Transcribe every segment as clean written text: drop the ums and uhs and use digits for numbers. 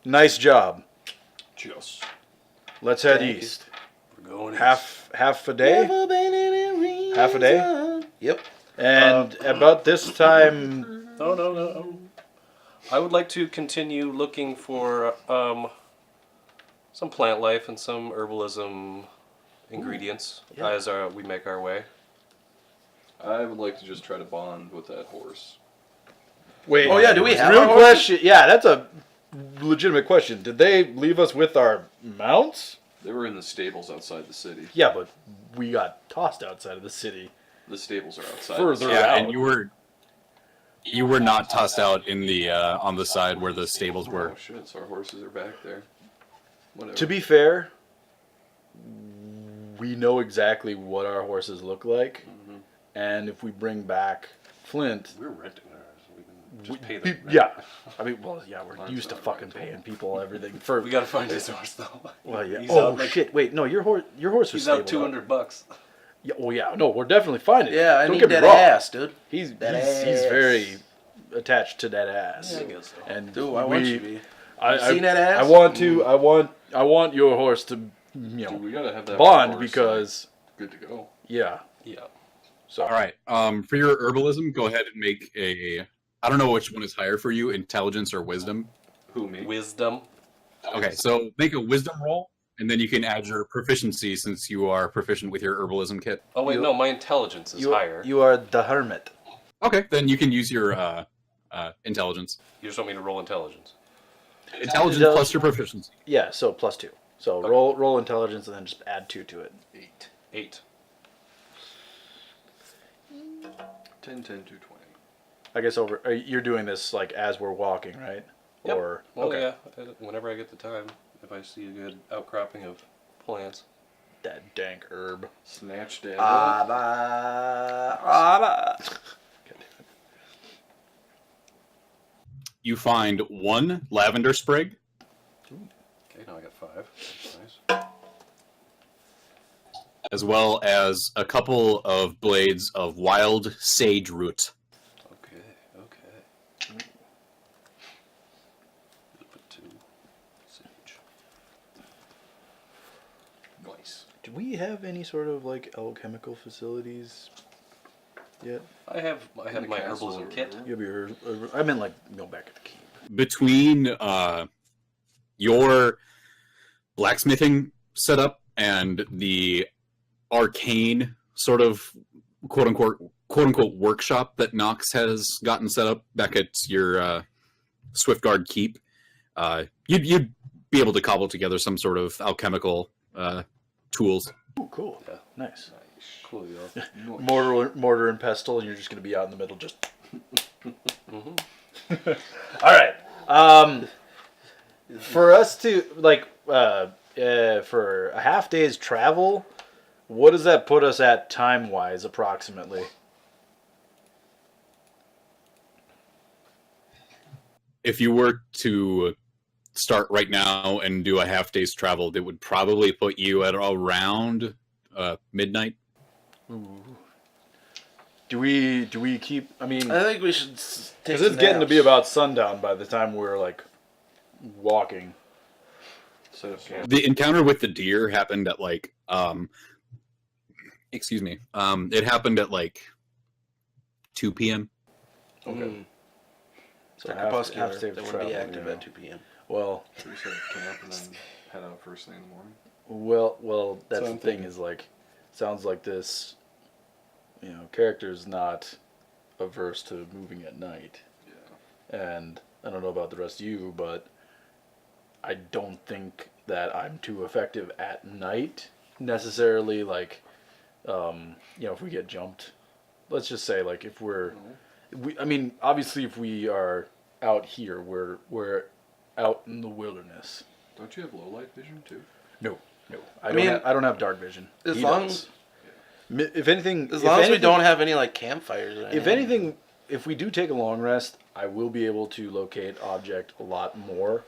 Nice job. Just. Let's head Thank you. east. We're going Half a day? Half a day? Yep. And about this time... No. I would like to continue looking for some plant life and some herbalism ingredients yeah. as we make our way. I would like to just try to bond with that horse. Wait. Oh, yeah, do we have Real our horses? question. Yeah, that's a legitimate question. Did they leave us with our mounts? They were in the stables outside the city. Yeah, but we got tossed outside of the city. The stables are outside. Further Yeah, out. and you were not tossed out in the on the side where the stables were. Oh shit! So our horses are back there. Whatever. To be fair, we know exactly what our horses look like, and if we bring back Flint, We're renting ours. We can just pay we- them. yeah, I mean, well, yeah, we're Mine's used to not fucking rental. paying people everything for. We gotta find his horse though. Well, yeah. He's Oh out, like- shit! Wait, no, your horse was He's stable, out $200. Yeah, well, yeah, no, we're definitely finding him. Yeah, I Don't need get me that wrong. ass, dude. He's That he's ass. very attached to that ass. Yeah, I guess so. And Dude, I want you to be. I seen that ass? I want your horse to, you know, Dude, we gotta have that bond horse, because good to go. yeah. Yeah. So All right. For your herbalism, go ahead and make a. I don't know which one is higher for you, intelligence or wisdom. Who me? Wisdom. Okay, so make a wisdom roll, and then you can add your proficiency since you are proficient with your herbalism kit. Oh wait, You- no, my intelligence is higher. You are the hermit. Okay, then you can use your intelligence. You just want me to roll intelligence. Intelligence Intel- plus your proficiency. Yeah, so +2. So Okay. roll intelligence and then just add 2 to it. 8. 10, 2, 20. I guess you're doing this like as we're walking, right? Yep. Or Well, okay. yeah. Whenever I get the time, if I see a good outcropping of plants. That dank herb. Snatch dad. You find one lavender sprig, Okay, now I got 5. That's nice. as well as a couple of blades of wild sage root. Okay. Put 2. Sage. Nice. Do we have any sort of like alchemical facilities yet? I have In the my castle herbalism or kit. whatever. You have your. I meant like go back at the keep. Between your blacksmithing setup and the arcane sort of quote unquote workshop that Nox has gotten set up back at your Swiftguard keep, you'd be able to cobble together some sort of alchemical tools. Ooh, cool. Yeah. Nice. Cool, yo. Mortar and pestle, and you're just gonna be out in the middle, just. Mm-hmm. All right. For us to like, for a half day's travel, what does that put us at time wise, approximately? If you were to start right now and do a half day's travel, it would probably put you at around midnight. Do we keep? I mean, I think we should take because it's getting to be about sundown by the time we're like walking. Set up camp. The encounter with the deer happened at like excuse me. It happened at like 2 p.m. Okay. So They're half crepuscular. day's They wouldn't travel, be active yeah. at 2 p.m. Well, Should we set up camp and then head out first thing in the morning? well. That's So the I'm thing thinking- is like, sounds like this, character's not averse to moving at night. Yeah. And I don't know about the rest of you, but I don't think that I'm too effective at night necessarily. Like, if we get jumped, let's just say like if I mean, obviously if we are out here, we're out in the wilderness. Don't you have low light vision too? No, I mean, I don't have dark vision. as He long does. If anything, As long as we don't have any like campfires. Or If anything, if we do take a long rest, I will be able to locate object a lot more,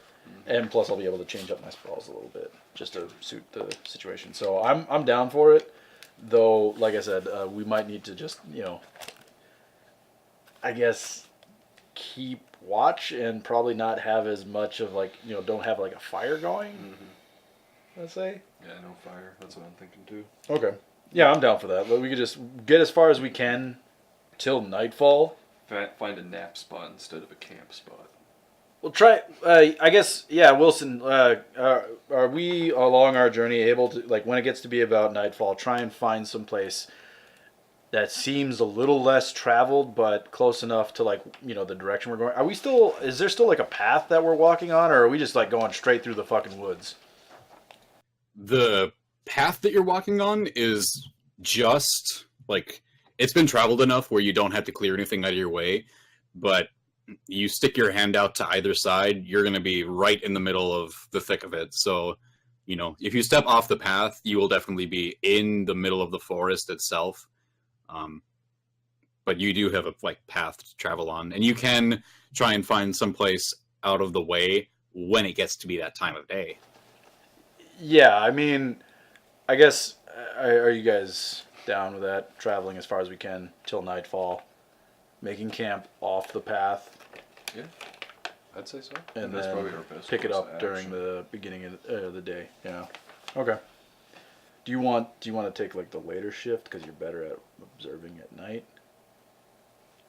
and plus I'll be able to change up my spells a little bit just to suit the situation. So I'm down for it, though. Like I said, we might need to just I guess keep watch and probably not have as much of like don't have like a fire going. Let's say. Yeah, no fire. That's what I'm thinking too. Okay. Yeah, I'm down for that. We could just get as far as we can till nightfall. Find a nap spot instead of a camp spot. We'll try. I guess. Yeah, Wilson. Are we along our journey able to like when it gets to be about nightfall, try and find some place that seems a little less traveled, but close enough to like the direction we're going? Are we still? Is there still like a path that we're walking on, or are we just like going straight through the fucking woods? The path that you're walking on is just like it's been traveled enough where you don't have to clear anything out of your way, but you stick your hand out to either side, you're going to be right in the middle of the thick of it. So, if you step off the path, you will definitely be in the middle of the forest itself. But you do have a path to travel on, and you can try and find some place out of the way when it gets to be that time of day. Yeah, I mean, I guess, are you guys down with that? Traveling as far as we can till nightfall, making camp off the path, Yeah, I'd say so. and That's then probably our best pick it course up of during action. the beginning of the day. Yeah. Okay. Do you want to take like the later shift because you're better at observing at night?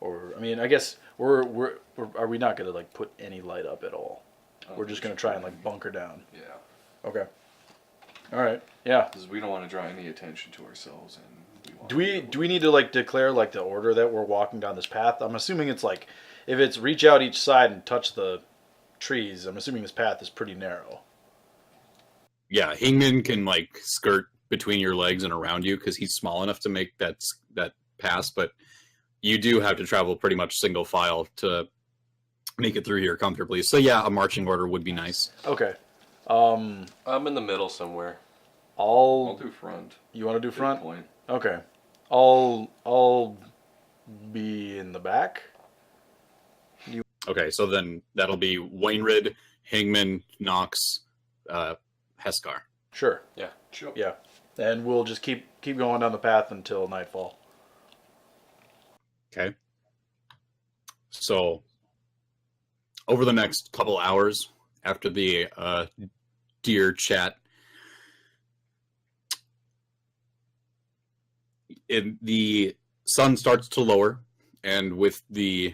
Or I mean, I guess are we not gonna like put any light up at all? We're just gonna try and like bunker down. Yeah, Okay. All right. Yeah. because we don't want to draw any attention to ourselves, and Do we need to like declare like the order that we're walking down this path? I'm assuming it's like if it's reach out each side and touch the trees, I'm assuming this path is pretty narrow. Yeah, Hingman can skirt between your legs and around you because he's small enough to make that pass, but you do have to travel pretty much single file to make it through here comfortably. So yeah, a marching order would be nice. Okay. I'm in the middle somewhere. I'll do front. You want to do Good front? point. Okay. I'll be in the back. Okay, so then that'll be Wainrid, Hingman, Knox, Heskar. Sure. Sure. Yeah. And we'll just keep going down the path until nightfall. Okay. So over the next couple hours after the deer chat, the sun starts to lower, and with the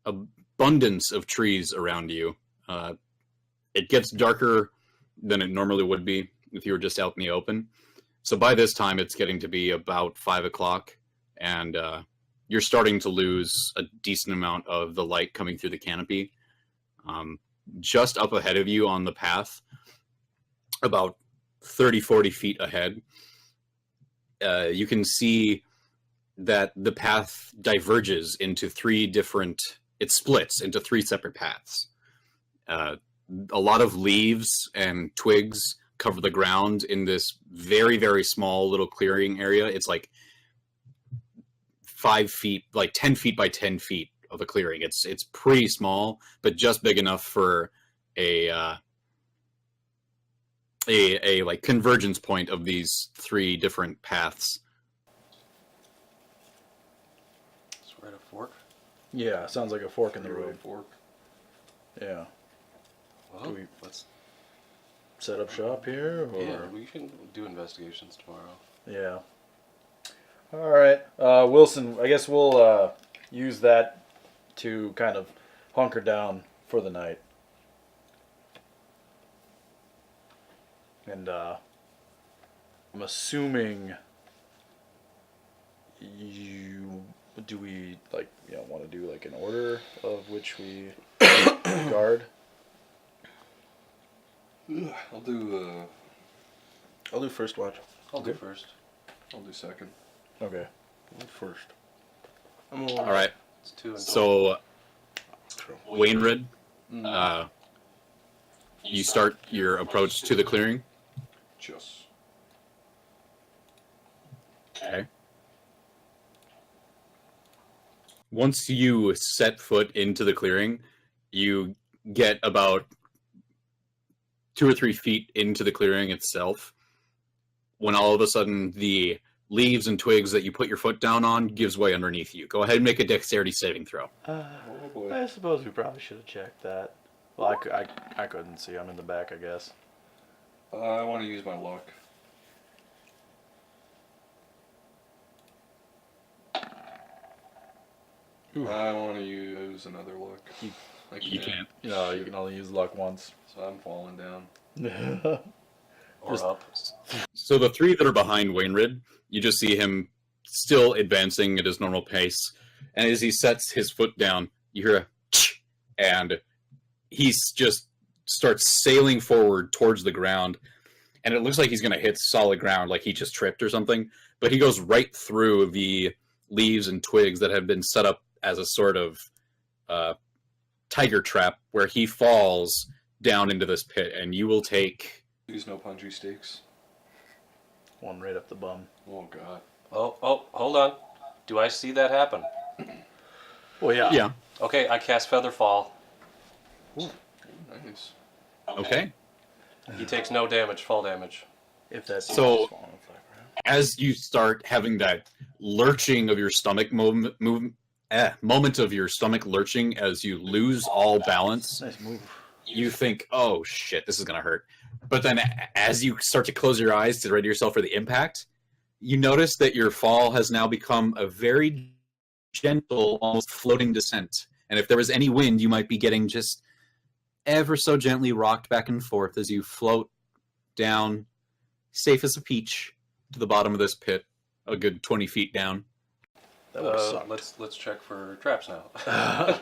abundance of trees around you, it gets darker than it normally would be if you were just out in the open. So by this time, it's getting to be about 5 o'clock, and you're starting to lose a decent amount of the light coming through the canopy. Just up ahead of you on the path, about 30, 40 feet ahead, you can see that the path diverges into it splits into three separate paths. A lot of leaves and twigs cover the ground in this very, very small little clearing area. It's 5 feet, 10 feet by 10 feet of a clearing. It's pretty small, but just big enough for a convergence point of these three different paths. It's right a fork. Yeah, sounds like a fork in the road. Fork. Yeah. Well, Do we- let's. Set up shop here, or Yeah, we can do investigations tomorrow. yeah. All right, Wilson. I guess we'll use that to kind of hunker down for the night. And I'm assuming do we want to do like an order of which we guard? I'll do first watch. I'll do first. I'll do second. Okay. First. All right. It's 2 and 12. So, Wainrid, Mm. you start your approach to the clearing. Just. Okay. Once you set foot into the clearing, you get about 2 or 3 feet into the clearing itself, when all of a sudden the leaves and twigs that you put your foot down on gives way underneath you. Go ahead and make a dexterity saving throw. Oh boy. I suppose we probably should have checked that. Well, I couldn't see. I'm in the back, I guess. I want to use my luck. Ooh. I want to use another luck. You can't. No, you can only use luck once. So I'm falling down. Or Just- up. So the three that are behind Wainrid, you just see him still advancing at his normal pace. And as he sets his foot down, you hear a ch, and he just starts sailing forward towards the ground. And it looks like he's going to hit solid ground, like he just tripped or something. But he goes right through the leaves and twigs that have been set up as a sort of tiger trap, where he falls down into this pit. And you will take... Use no punji stakes. One right up the bum. Oh god. Oh, hold on. Do I see that happen? Well, yeah. Yeah. Okay, I cast Feather Fall. Nice. Okay. He takes no damage, fall damage. If that's So- As you start having that lurching of your stomach moment of your stomach lurching as you lose all balance, nice move. you think, oh shit, this is going to hurt. But then as you start to close your eyes to ready yourself for the impact, you notice that your fall has now become a very gentle, almost floating descent. And if there was any wind, you might be getting just ever so gently rocked back and forth as you float down, safe as a peach, to the bottom of this pit, a good 20 feet down. That would have Let's check for traps now. sucked.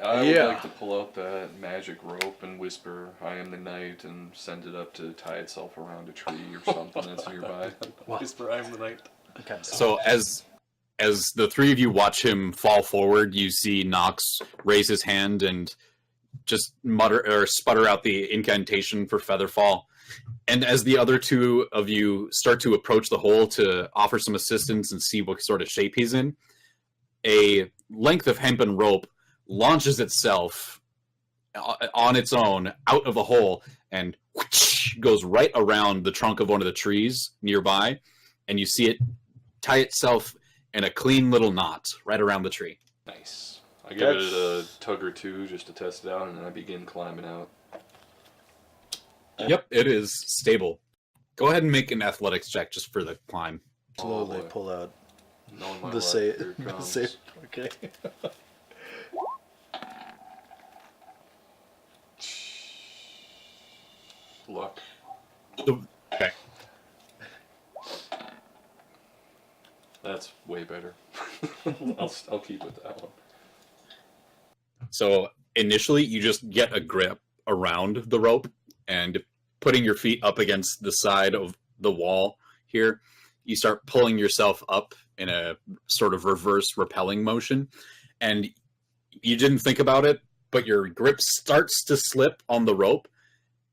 I Yeah. would like to pull out that magic rope and whisper, I am the knight, and send it up to tie itself around a tree or something that's nearby. Whisper, I'm the knight. Okay. So as the three of you watch him fall forward, you see Nox raise his hand and just mutter or sputter out the incantation for Featherfall. And as the other two of you start to approach the hole to offer some assistance and see what sort of shape he's in, a length of hempen rope launches itself on its own out of the hole and whoosh, goes right around the trunk of one of the trees nearby, and you see it tie itself in a clean little knot right around the tree. Nice. I give it a tug or two just to test it out, and then I begin climbing out. Yep, it is stable. Go ahead and make an athletics check just for the climb. Slowly Oh, boy. pull out Knowing my the luck, say. here it comes. Okay. Luck. Okay. That's way better. I'll keep with that one. So initially, you just get a grip around the rope, and putting your feet up against the side of the wall here, you start pulling yourself up in a sort of reverse repelling motion. And you didn't think about it, but your grip starts to slip on the rope,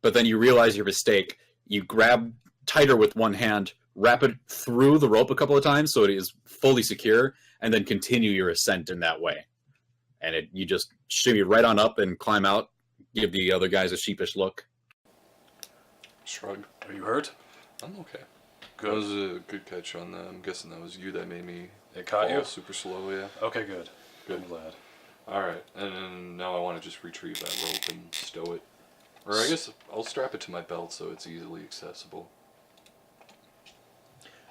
but then you realize your mistake. You grab tighter with one hand, wrap it through the rope a couple of times so it is fully secure, and then continue your ascent in that way. And you just shimmy right on up and climb out, give the other guys a sheepish look. Shrug. Are you hurt? I'm okay. That Good. was a good catch on that. I'm guessing that was you that made me It caught fall you? super slow, yeah. Okay, good. Good. I'm glad. Alright, and then now I want to just retrieve that rope and stow it. Or I guess I'll strap it to my belt so it's easily accessible.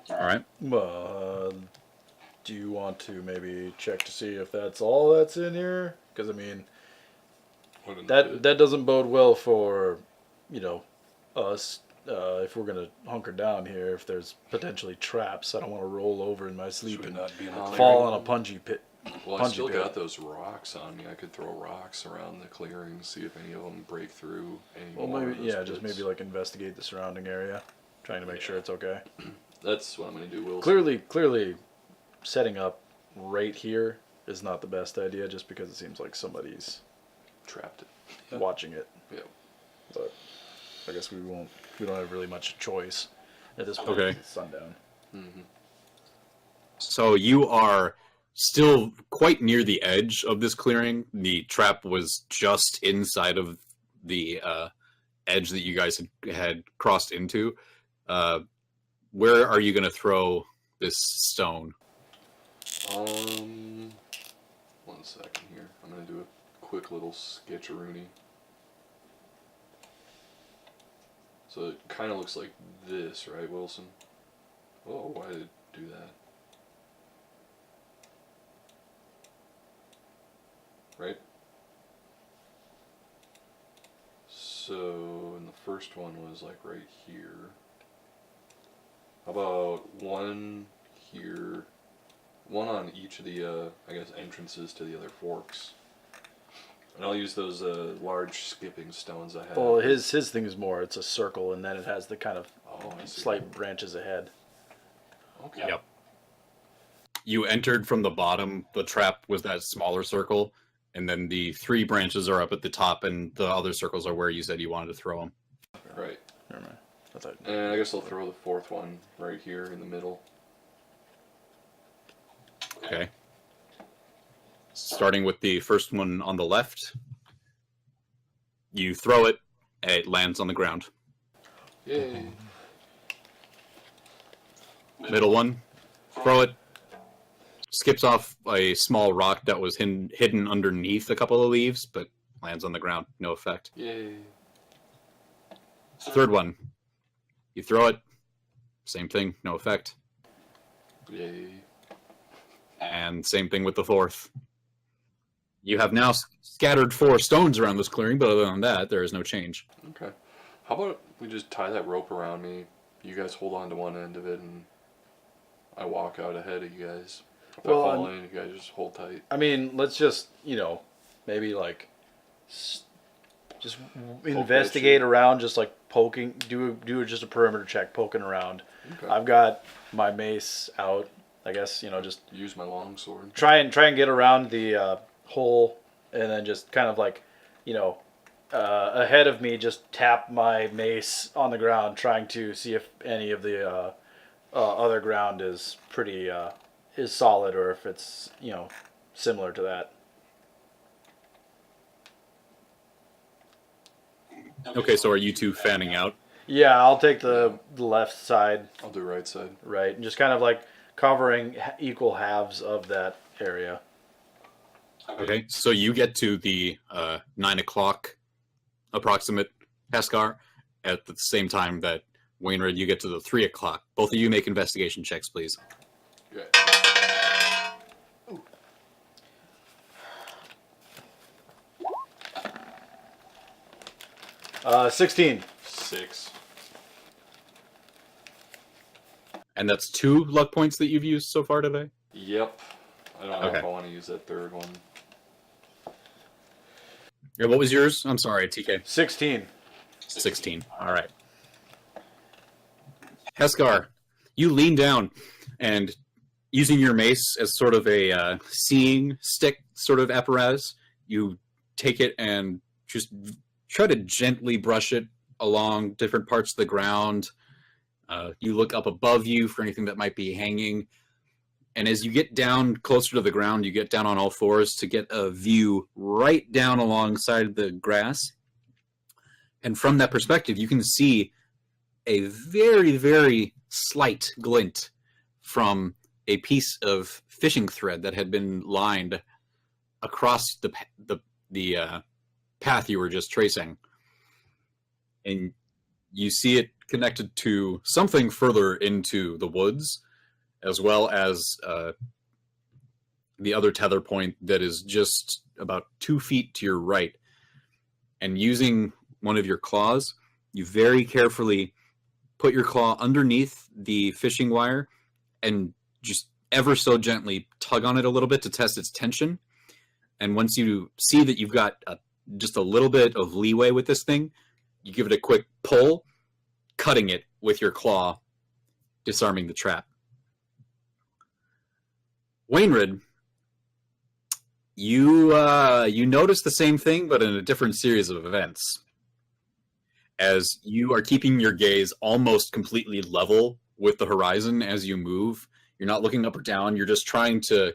All right. Do you want to maybe check to see if that's all that's in here? Because I mean, What in that doesn't bode well for, us. If we're gonna hunker down here, if there's potentially traps, I don't want to roll over in my sleep Should we and not be in the fall clearing? fall on a punji pit. Well, I Punji still pit. got those rocks on me. I could throw rocks around the clearing, see if any of them break through any Well, more of maybe those just pits. maybe like investigate the surrounding area, trying to make sure it's okay. That's what I'm gonna do, Wilson. Clearly, setting up right here is not the best idea, just because it seems like somebody's Trapped it. Yeah. watching it. Yeah. But I guess we don't have really much choice at this point. Okay. It's sundown. Mm-hmm. So you are still quite near the edge of this clearing. The trap was just inside of the edge that you guys had crossed into. Where are you going to throw this stone? 1 second here. I'm gonna do a quick little sketcheroony. So it kind of looks like this, right, Wilson? Oh, why did it do that? Right? So, and the first one was like right here. How about one here? One on each of the, I guess, entrances to the other forks. And I'll use those large skipping stones I have. Well, his thing is more, it's a circle, and then it has the kind of Oh, I see. slight branches ahead. Okay. Yep. You entered from the bottom. The trap was that smaller circle, and then the 3 branches are up at the top, and the other circles are where you said you wanted to throw them. Right. Never mind. I thought, And I guess I'll throw the 4th one right here in the middle. Okay. Starting with the first one on the left, you throw it, and it lands on the ground. Yay. Middle one, throw it, skips off a small rock that was hidden underneath a couple of leaves, but lands on the ground, no effect. Yay. Third one, you throw it, same thing, no effect. Yay. And same thing with the fourth. You have now scattered 4 stones around this clearing, but other than that, there is no change. Okay. How about we just tie that rope around me? You guys hold on to one end of it, and I walk out ahead of you guys. If Well, I fall in, you guys just hold tight. I mean, let's just, maybe like just investigate around, just like poking, do just a perimeter check, poking around. Okay. I've got my mace out, I guess, just Use my long sword. try and get around the hole, and then just kind of like, ahead of me, just tap my mace on the ground, trying to see if any of the other ground is pretty is solid, or if it's similar to that. Okay, so are you 2 fanning out? Yeah, I'll take the left side, I'll do right side. right, and just kind of like covering equal halves of that area. Okay, so you get to the 9 o'clock approximate Heskar at the same time that Wainwright, you get to the 3 o'clock. Both of you make investigation checks, please. Okay. 16. 6. And that's 2 luck points that you've used so far today? Yep. I don't know Okay. if I want to use that 3rd one. Yeah, what was yours? I'm sorry, TK. 16. 16. All right. Heskar, you lean down and using your mace as sort of a seeing stick sort of apparatus, you take it and just try to gently brush it along different parts of the ground. You look up above you for anything that might be hanging. And as you get down closer to the ground, you get down on all fours to get a view right down alongside the grass. And from that perspective, you can see a very, very slight glint from a piece of fishing thread that had been lined across the path you were just tracing. And you see it connected to something further into the woods, as well as the other tether point that is just about 2 feet to your right. And using one of your claws, you very carefully put your claw underneath the fishing wire and just ever so gently tug on it a little bit to test its tension. And once you see that you've got just a little bit of leeway with this thing, you give it a quick pull, cutting it with your claw, disarming the trap. Wainwright, you notice the same thing, but in a different series of events. As you are keeping your gaze almost completely level with the horizon as you move, you're not looking up or down, you're just trying to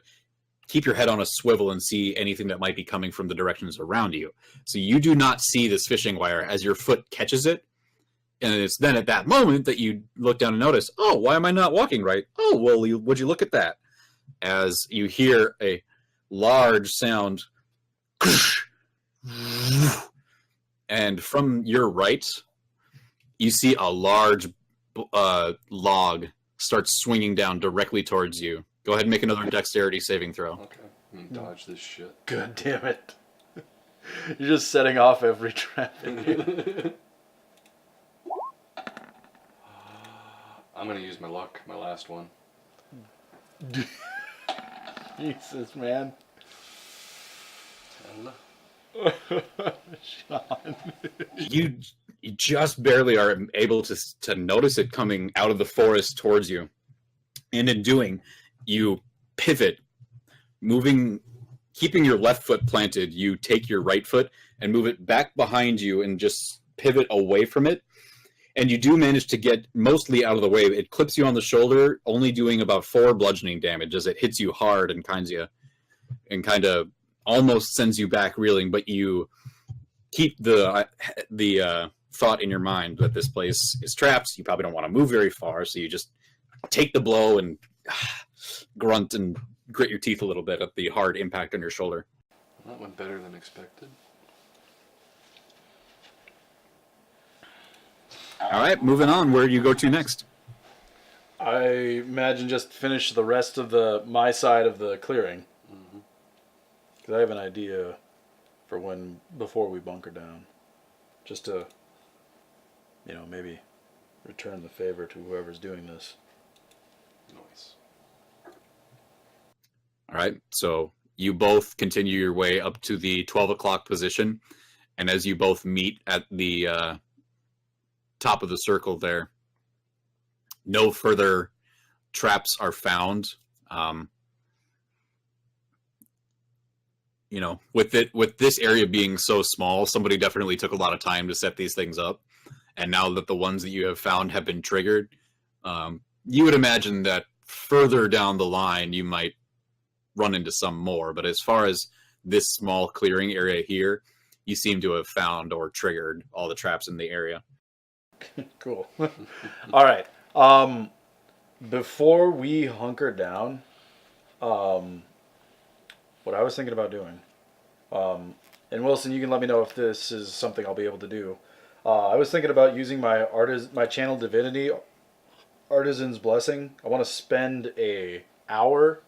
keep your head on a swivel and see anything that might be coming from the directions around you. So you do not see this fishing wire as your foot catches it, And it's then at that moment that you look down and notice, oh, why am I not walking right? Oh, well, would you look at that? As you hear a large sound, and from your right, you see a large log start swinging down directly towards you. Go ahead and make another dexterity saving throw. Okay. I'm gonna dodge this shit. God damn it. You're just setting off every trap. I'm gonna use my luck, my last one. Jesus, man. And Sean. You just barely are able to notice it coming out of the forest towards you. And in doing, you pivot, keeping your left foot planted. You take your right foot and move it back behind you and just pivot away from it. And you do manage to get mostly out of the way. It clips you on the shoulder, only doing about 4 bludgeoning damage as it hits you hard and kind of almost sends you back reeling. But you keep the thought in your mind that this place is trapped. You probably don't want to move very far, so you just take the blow and grunt and grit your teeth a little bit at the hard impact on your shoulder. That went better than expected. All right, moving on. Where do you go to next? I imagine just finish the rest of my side of the clearing. Because I have an idea for before we bunker down. Just to, maybe return the favor to whoever's doing this. Nice. All right, so you both continue your way up to the 12 o'clock position, and as you both meet at the top of the circle there, no further traps are found. With this area being so small, somebody definitely took a lot of time to set these things up, and now that the ones that you have found have been triggered, you would imagine that further down the line you might run into some more, but as far as this small clearing area here, you seem to have found or triggered all the traps in the area. Cool. All right. Before we hunker down, what I was thinking about doing, and Wilson, you can let me know if this is something I'll be able to do. I was thinking about using my channel divinity, Artisan's Blessing. I want to spend an hour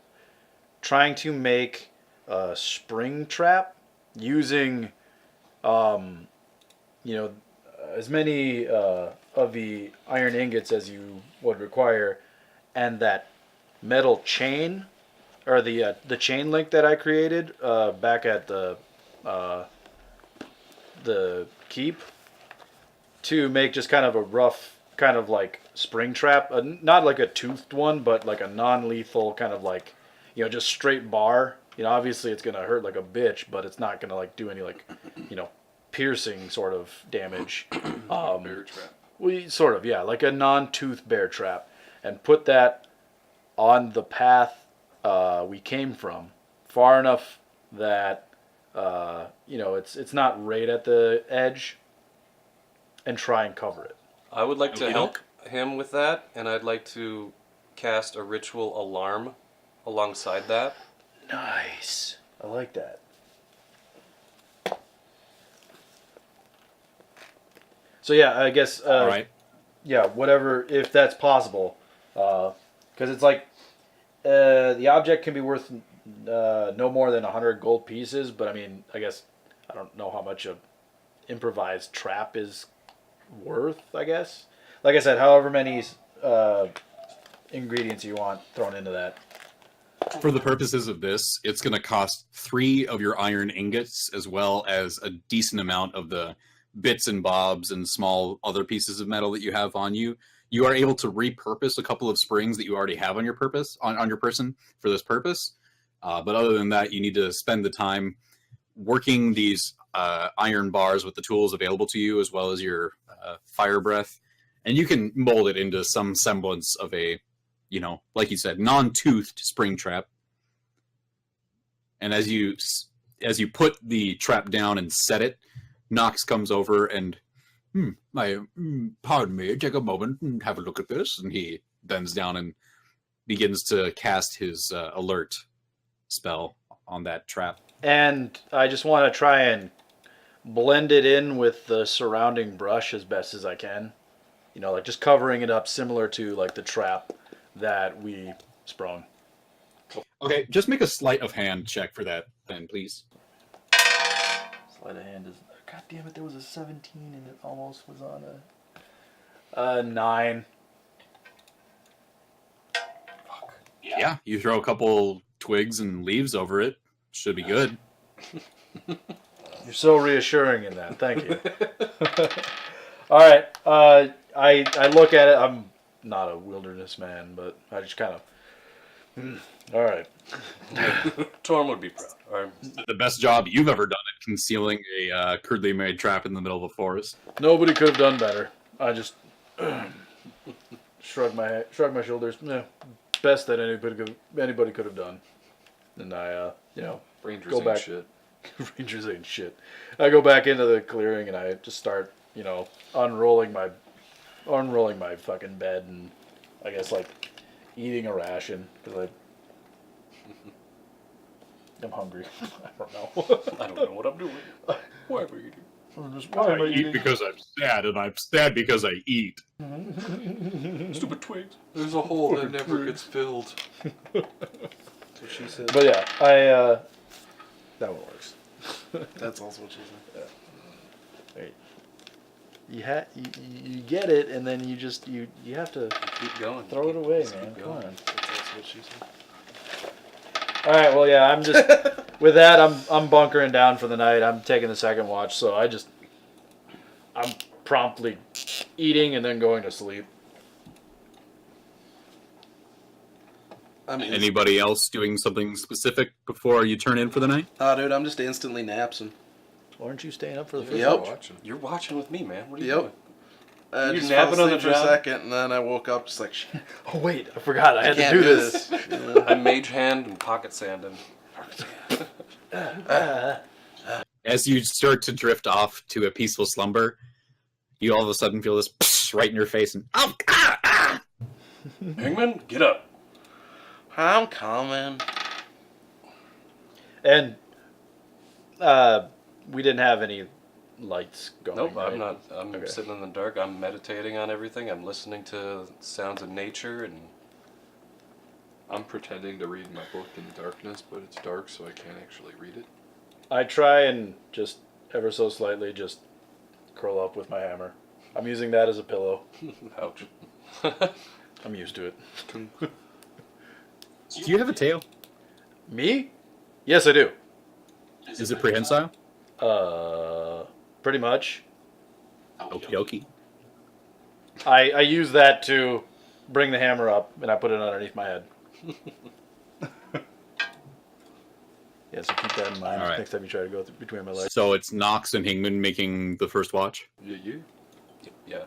trying to make a spring trap using, as many of the iron ingots as you would require, and that metal chain, or the chain link that I created back at the keep, to make just kind of a rough kind of like spring trap, not like a toothed one, but like a non-lethal kind of like, just straight bar. Obviously it's gonna hurt like a bitch, but it's not gonna like do any like, piercing sort of damage. Bear trap. Sort of, yeah, like a non-tooth bear trap, and put that on the path we came from, far enough that it's not right at the edge, and try and cover it. I would like to Okey help doke. him with that, and I'd like to cast a ritual alarm alongside that. Nice. I like that. So yeah, I guess. All right. Yeah, whatever, if that's possible, because it's like the object can be worth no more than 100 gold pieces. But I mean, I guess I don't know how much a improvised trap is worth. I guess, like I said, however many ingredients you want thrown into that. For the purposes of this, it's going to cost 3 of your iron ingots, as well as a decent amount of the bits and bobs and small other pieces of metal that you have on you. You are able to repurpose a couple of springs that you already have on your on your person for this purpose. But other than that, you need to spend the time working these iron bars with the tools available to you, as well as your fire breath, and you can mold it into some semblance of a, like you said, non-toothed spring trap. And as you put the trap down and set it, Nox comes over and Pardon me, take a moment and have a look at this. And he bends down and begins to cast his alert spell on that trap. And I just want to try and blend it in with the surrounding brush as best as I can. You know, like just covering it up similar to like the trap that we sprung. Okay, just make a sleight of hand check for that, then, please. Sleight of hand is... God damn it, there was a 17 and it almost was on a 9. Yeah, you throw a couple twigs and leaves over it. Should be good. You're so reassuring in that. Thank you. All right. I look at it. I'm not a wilderness man, but I just kind of... all right. Torm would be proud. Or, The best job you've ever done at concealing a crudely made trap in the middle of a forest. Nobody could have done better. I just shrug my shoulders. Yeah, best that anybody could have done. And I, Rangers Go ain't back. shit. Rangers ain't shit. I go back into the clearing and I just start, unrolling my fucking bed and I guess like eating a ration because I'm hungry. I don't know. I don't know what I'm doing. Why am I eating? Why am I I eat because I'm sad, and I'm sad because I eat. Stupid twigs. There's a hole that never gets filled. That's what she said. But yeah, that one works. That's also what she said. Wait. You get it, and then you just you have to Keep going. throw it away, Just man. keep Come going. on. That's also what she said. All right. Well, yeah. I'm just with that. I'm bunkering down for the night. I'm taking the second watch, so I'm promptly eating and then going to sleep. I mean, Anybody else doing something specific before you turn in for the night? dude, I'm just instantly napsing. Aren't you staying up for the first? Yep. Watching. You're watching with me, man. What are you Yep. doing? You're Just napping fell on the asleep for job? a second, and then I woke up just like, shit, Oh wait, I forgot. I had to can't do this. Yeah. I'm mage hand and pocket sanding. As you start to drift off to a peaceful slumber, you all of a sudden feel this right in your face, and Hangman, get up. I'm coming. And we didn't have any lights going. Nope, right? I'm not. I'm Okay. sitting in the dark. I'm meditating on everything. I'm listening to sounds of nature, and I'm pretending to read my book in the darkness, but it's dark, so I can't actually read it. I try and just ever so slightly just curl up with my hammer. I'm using that as a pillow. ouch. I'm used to it. do you have a tail? Me? Yes, I do. Is it prehensile? Pretty much. Okie dokie. I use that to bring the hammer up, and I put it underneath my head. Yeah, so keep that in mind All right. next time you try to go between my legs. So it's Nox and Hingman making the first watch. Yeah. Yeah.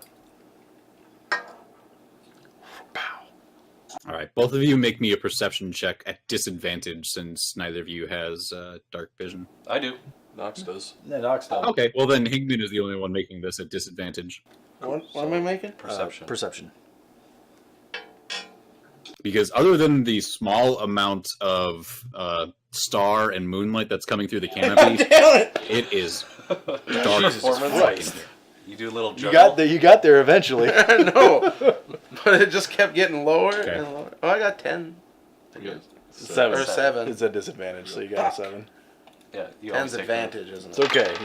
All right, both of you make me a perception check at disadvantage since neither of you has dark vision. I do. Nox does. Yeah, Nox does. Okay, well then Hingman is the only one making this at disadvantage What am I making? Perception. Perception. because other than the small amount of star and moonlight that's coming through the canopy, Damn it! it is dark as Performance. fuck. You do a little You juggle. got there eventually. I know, but it just kept getting lower Okay. and lower. Oh, I got 10. I Yeah. guess. Seven. Or 7. It's a disadvantage, so you got a 7. Yeah. You always 10's take advantage, isn't It's it? okay.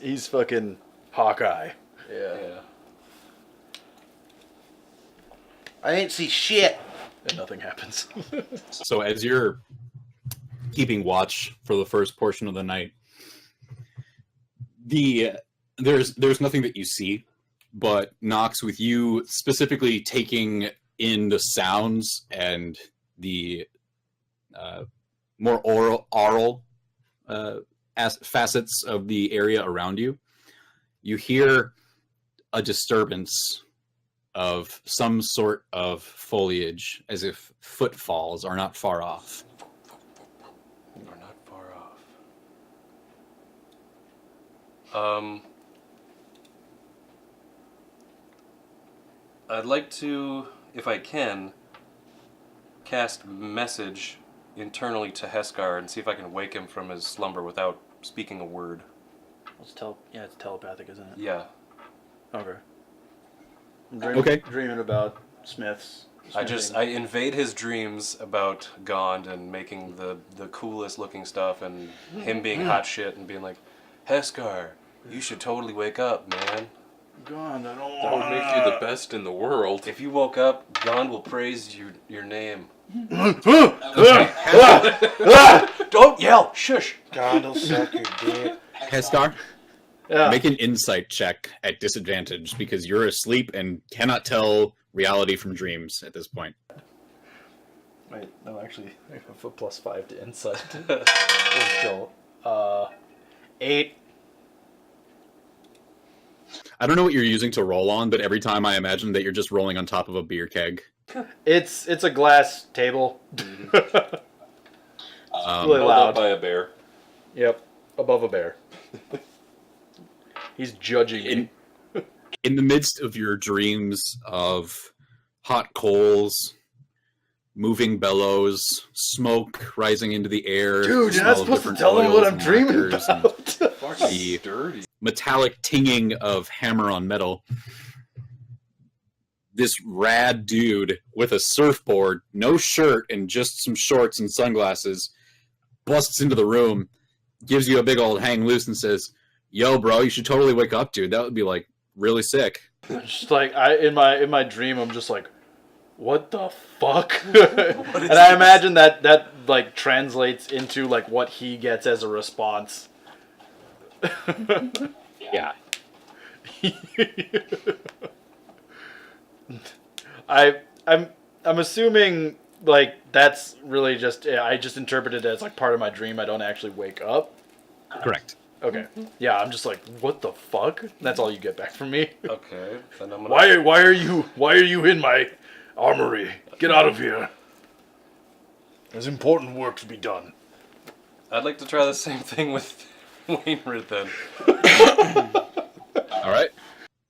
He's fucking Hawkeye. that. Yeah. Yeah. I ain't see shit. And nothing happens. So as you're keeping watch for the first portion of the night, there's nothing that you see, but Nox, with you specifically taking in the sounds and the more aural facets of the area around you, you hear a disturbance of some sort of foliage, as if footfalls are not far off. We're not far off. I'd like to, if I can, cast message internally to Heskar and see if I can wake him from his slumber without speaking a word. It's telepathic, isn't it? Yeah. Okay. Okay. Dreaming about Smiths. I invade his dreams about Gond and making the coolest looking stuff and him being hot shit and being like, Heskar, you should totally wake up, man. God, I don't That would make you the best in the world. If you woke up, Gond will praise your name. Don't yell! Shush! God, will suck your dick. Heskar, Yeah. make an insight check at disadvantage because you're asleep and cannot tell reality from dreams at this point. Wait, no, actually, I have a +5 to insight. It's still, 8. I don't know what you're using to roll on, but every time I imagine that you're just rolling on top of a beer keg. It's a glass table. Really Held loud. up by a bear. Yep, above a bear. He's judging me. In the midst of your dreams of hot coals, moving bellows, smoke rising into the air, Dude, the you're not smell of supposed to different tell him oils what I'm and dreaming lacquers and about. the Dirty. metallic tinging of hammer on metal. This rad dude with a surfboard, no shirt, and just some shorts and sunglasses busts into the room, gives you a big old hang loose, and says, "Yo, bro, you should totally wake up, dude. That would be like really sick." Just like in my dream, I'm just like, what the fuck? And I imagine that like translates into like what he gets as a response. Yeah. I'm assuming like that's really just I just interpret it as like part of my dream. I don't actually wake up. Correct. Okay. Yeah, I'm just like, what the fuck? That's all you get back from me. Okay, then I'm gonna... Why are you in my armory? Get out of here. There's important work to be done. I'd like to try the same thing with Wainwright then. All right.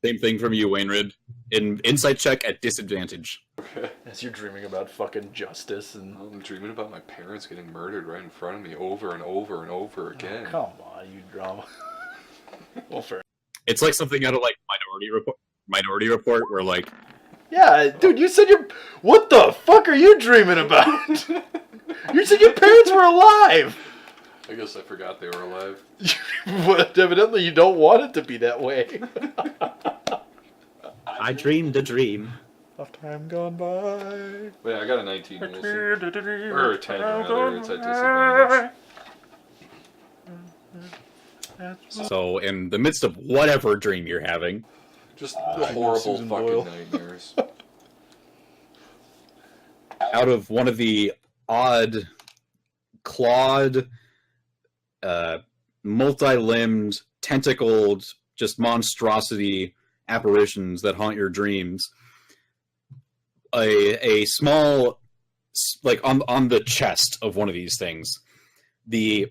Same thing from you, Wainrid. In insight check at disadvantage. As you're dreaming about fucking justice and I'm dreaming about my parents getting murdered right in front of me over and over and over again. come on, you drama. Well, fair. It's like something out of like Minority Report, where like Yeah, dude, you said what the fuck are you dreaming about? You said your parents were alive. I guess I forgot they were alive. But evidently you don't want it to be that way. I dreamed a dream. Of time gone by. But yeah, I got a 19. We'll see. Or a 10 rather. It's at disadvantage. so. In the midst of whatever dream you're having, Just the horrible Susan fucking Boyle. nightmares. out of one of the odd, clawed, multi-limbed, tentacled, just monstrosity apparitions that haunt your dreams, a small, like on the chest of one of these things, the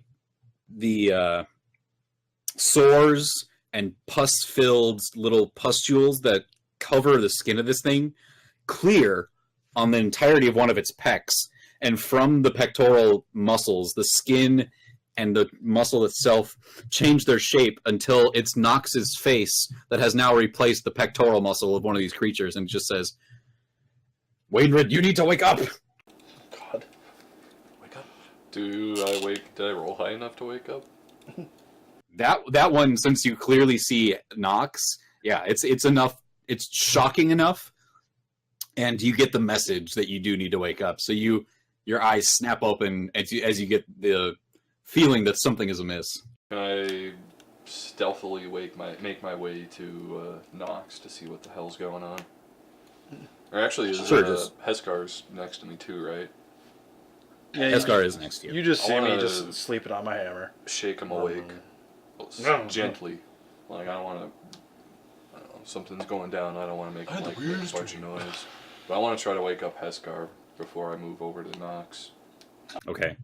sores and pus-filled little pustules that cover the skin of this thing clear on the entirety of one of its pecs, and from the pectoral muscles, the skin and the muscle itself change their shape until it's Nox's face that has now replaced the pectoral muscle of one of these creatures, and it just says, "Wainwright, you need to wake up!" God. Wake up. Did I roll high enough to wake up? That one, since you clearly see Nox, yeah, it's enough. It's shocking enough, and you get the message that you do need to wake up. So your eyes snap open as you get the feeling that something is amiss. Can I stealthily make my way to Nox to see what the hell's going on? Or actually, Sure, just- Heskar's next to me too, right? Yeah, Escar is next to you. You just see I me wanna- just sleeping on my hammer. Shake him awake. No. Gently. Like, I don't want to... Something's going down. I don't want to make like a bunch of noise. But I want to try to wake up Heskar before I move over to Nox. Okay.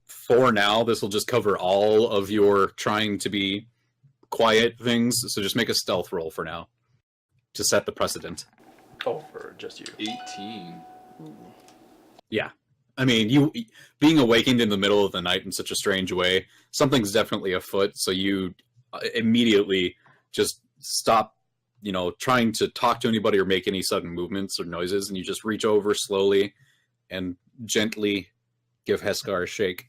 For now, this will just cover all of your trying to be quiet things. So just make a stealth roll for now to set the precedent. Oh, for just you. 18. I mean, you being awakened in the middle of the night in such a strange way, something's definitely afoot. So you immediately just stop, trying to talk to anybody or make any sudden movements or noises, and you just reach over slowly and gently give Heskar a shake.